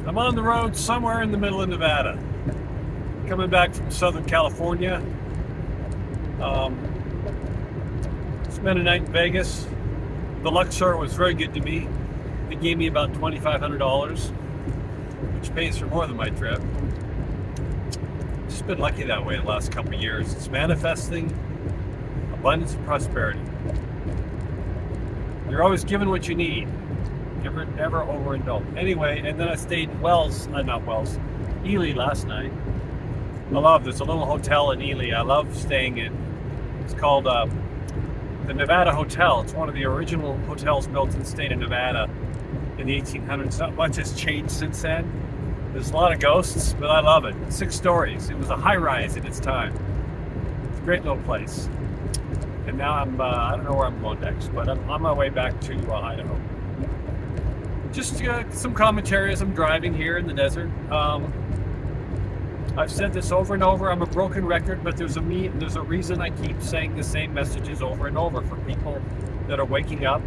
I'm on the road somewhere in the middle of Nevada, coming back from Southern California. Um, Spent a night in Vegas. The Luxor was very good to me. They gave me about $2,500, which pays for more than my trip. Just been lucky that way the last couple of years. It's manifesting abundance and prosperity. You're always given what you need. Never overindulge. Anyway, and then I stayed in Ely last night. There's a little hotel in Ely I love staying in. It's called the Nevada Hotel. It's one of the original hotels built in the state of Nevada in the 1800s. Not much has changed since then. There's a lot of ghosts, but I love it. 6 stories. It was a high-rise at its time. It's a great little place. And now I don't know where I'm going next, but I'm on my way back to Idaho. Just some commentary as I'm driving here in the desert. I've said this over and over. I'm a broken record, but there's a reason I keep saying the same messages over and over for people that are waking up.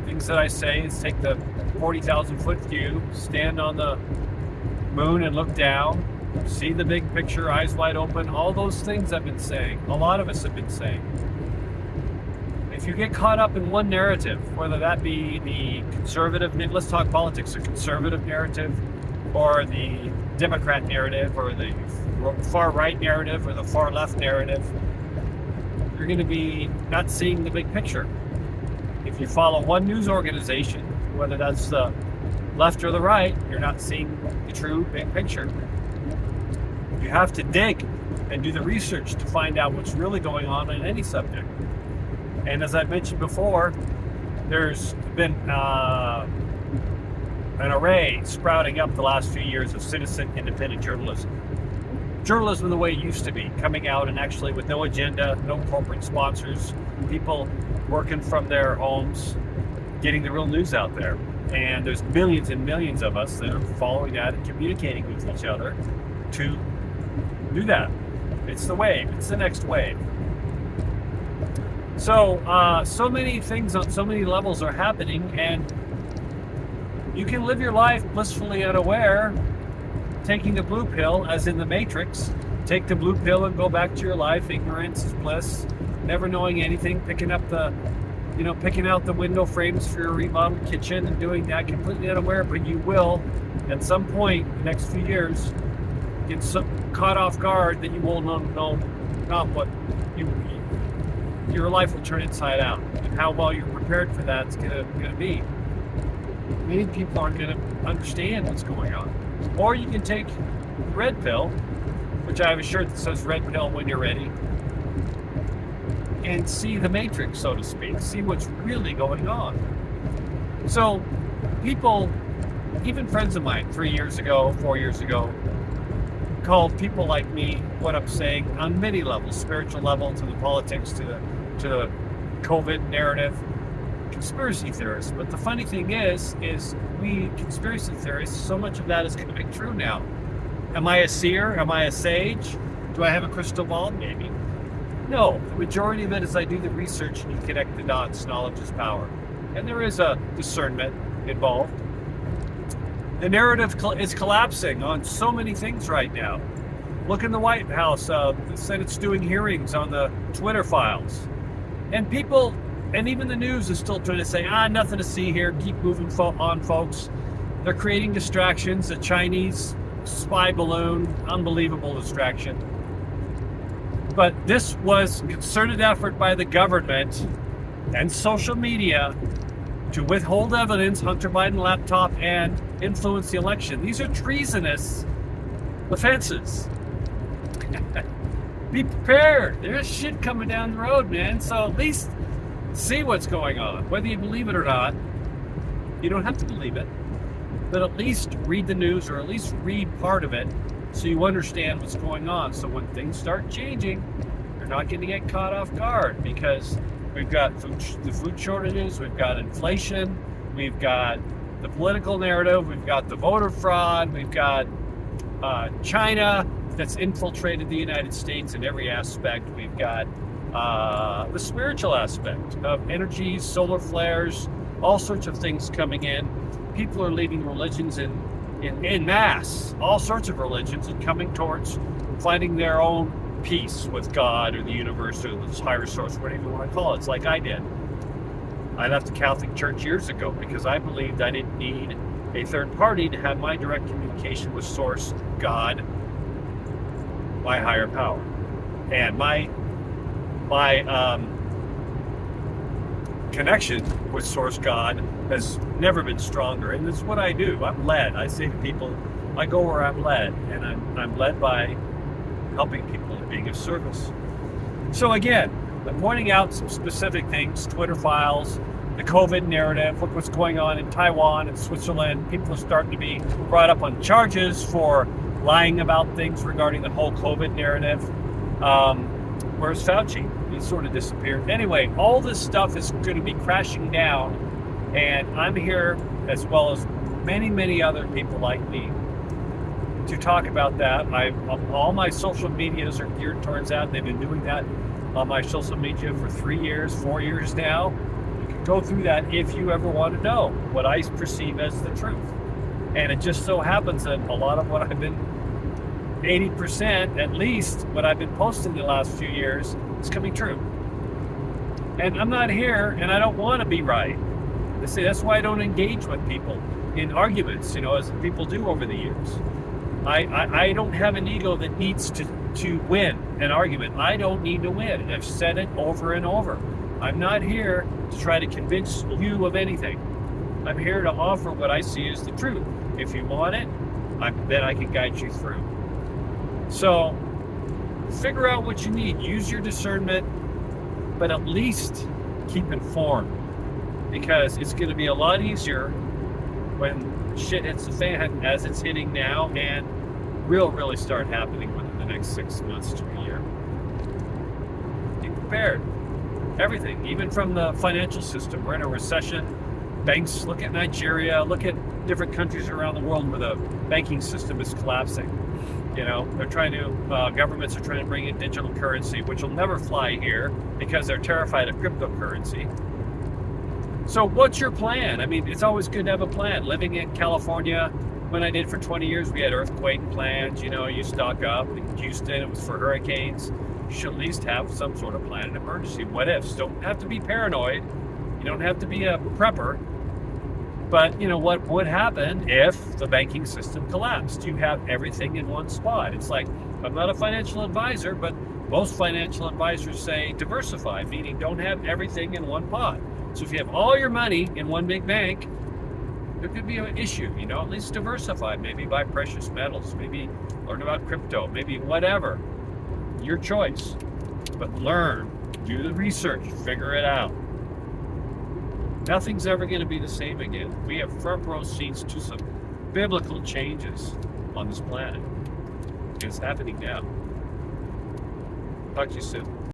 Things that I say is take the 40,000-foot view, stand on the moon and look down, see the big picture, eyes wide open. All those things I've been saying. A lot of us have been saying. If you get caught up in one narrative, whether that be the conservative, let's talk politics, the conservative narrative, or the Democrat narrative, or the far right narrative, or the far left narrative, you're going to be not seeing the big picture. If you follow one news organization, whether that's the left or the right, you're not seeing the true big picture. You have to dig and do the research to find out what's really going on in any subject. And as I mentioned before, there's been an array sprouting up the last few years of citizen independent journalism. Journalism the way it used to be, coming out and actually with no agenda, no corporate sponsors, people working from their homes, getting the real news out there. And there's millions and millions of us that are following that and communicating with each other to do that. It's the wave. It's the next wave. So, so many things on so many levels are happening, and you can live your life blissfully unaware, taking the blue pill, as in the Matrix. Take the blue pill and go back to your life. Ignorance is bliss. Never knowing anything, picking out the window frames for your remodeled kitchen and doing that completely unaware. But you will, at some point, in the next few years, get so caught off guard that you will know not what your life will turn inside out, and how well you're prepared for that's gonna be. Many people aren't gonna understand what's going on. Or you can take the red pill, which I have a shirt that says red pill when you're ready, and see the Matrix, so to speak, see what's really going on. So people, even friends of mine 3 years ago, 4 years ago, called people like me what I'm saying on many levels, spiritual level, to the politics, to the COVID narrative, conspiracy theorists. But the funny thing is we conspiracy theorists, so much of that is coming true now. Am I a seer? Am I a sage? Do I have a crystal ball? Maybe. No, the majority of it is I do the research and you connect the dots. Knowledge is power. And there is a discernment involved. The narrative is collapsing on so many things right now. Look in the White House. The Senate's doing hearings on the Twitter files. And people, and even the news is still trying to say, nothing to see here. Keep moving on, folks. They're creating distractions. The Chinese spy balloon, unbelievable distraction. But this was concerted effort by the government and social media to withhold evidence, Hunter Biden laptop, and influence the election. These are treasonous offenses. Be prepared. There's shit coming down the road, man. So at least see what's going on. Whether you believe it or not, you don't have to believe it, but at least read the news, or at least read part of it, so you understand what's going on. So when things start changing, you're not going to get caught off guard, because we've got the food shortages, we've got inflation, we've got the political narrative, we've got the voter fraud, we've got China that's infiltrated the United States in every aspect. We've got the spiritual aspect of energy, solar flares, all sorts of things coming in. People are leaving religions in in mass, all sorts of religions, and coming towards finding their own peace with God or the universe or this higher source, whatever you want to call it. It's like I did. I left the Catholic Church years ago because I believed I didn't need a third party to have my direct communication with Source, God, my higher power. And my connection with Source God has never been stronger. And it's what I do. I'm led. I say to people, I go where I'm led. And I'm led by helping people and being of service. So again, I'm pointing out some specific things, Twitter files, the COVID narrative, look what's going on in Taiwan and Switzerland. People are starting to be brought up on charges for lying about things regarding the whole COVID narrative. Where's Fauci? He sort of disappeared. Anyway, all this stuff is going to be crashing down, and I'm here, as well as many, many other people like me, to talk about that. All my social medias are geared towards that. They've been doing that on my social media for 3 years, 4 years now. You can go through that if you ever want to know what I perceive as the truth. And it just so happens that a lot of what I've been, 80% at least, what I've been posting the last few years is coming true. And I'm not here, and I don't want to be right. They say that's why I don't engage with people in arguments, as people do over the years. I don't have an ego that needs to win an argument. I don't need to win. And I've said it over and over. I'm not here to try to convince you of anything. I'm here to offer what I see as the truth. If you want it, then I can guide you through. So figure out what you need. Use your discernment, but at least keep informed, because it's going to be a lot easier when shit hits the fan as it's hitting now, and really start happening within the next 6 months to a year. Be prepared. Everything, even from the financial system. We're in a recession. Banks, look at Nigeria, look at different countries around the world where the banking system is collapsing. They're trying to, governments are trying to bring in digital currency, which will never fly here because they're terrified of cryptocurrency. So what's your plan? I mean, it's always good to have a plan. Living in California, when I did for 20 years, we had earthquake plans. You stock up. In Houston, it was for hurricanes. You should at least have some sort of plan, an emergency. What ifs? Don't have to be paranoid. You don't have to be a prepper. But, what would happen if the banking system collapsed? You have everything in one spot. It's like, I'm not a financial advisor, but most financial advisors say diversify, meaning don't have everything in one pot. So if you have all your money in one big bank, there could be an issue, at least diversify. Maybe buy precious metals, maybe learn about crypto, maybe whatever. Your choice. But learn, do the research, figure it out. Nothing's ever going to be the same again. We have front row seats to some biblical changes on this planet. It's happening now. Talk to you soon.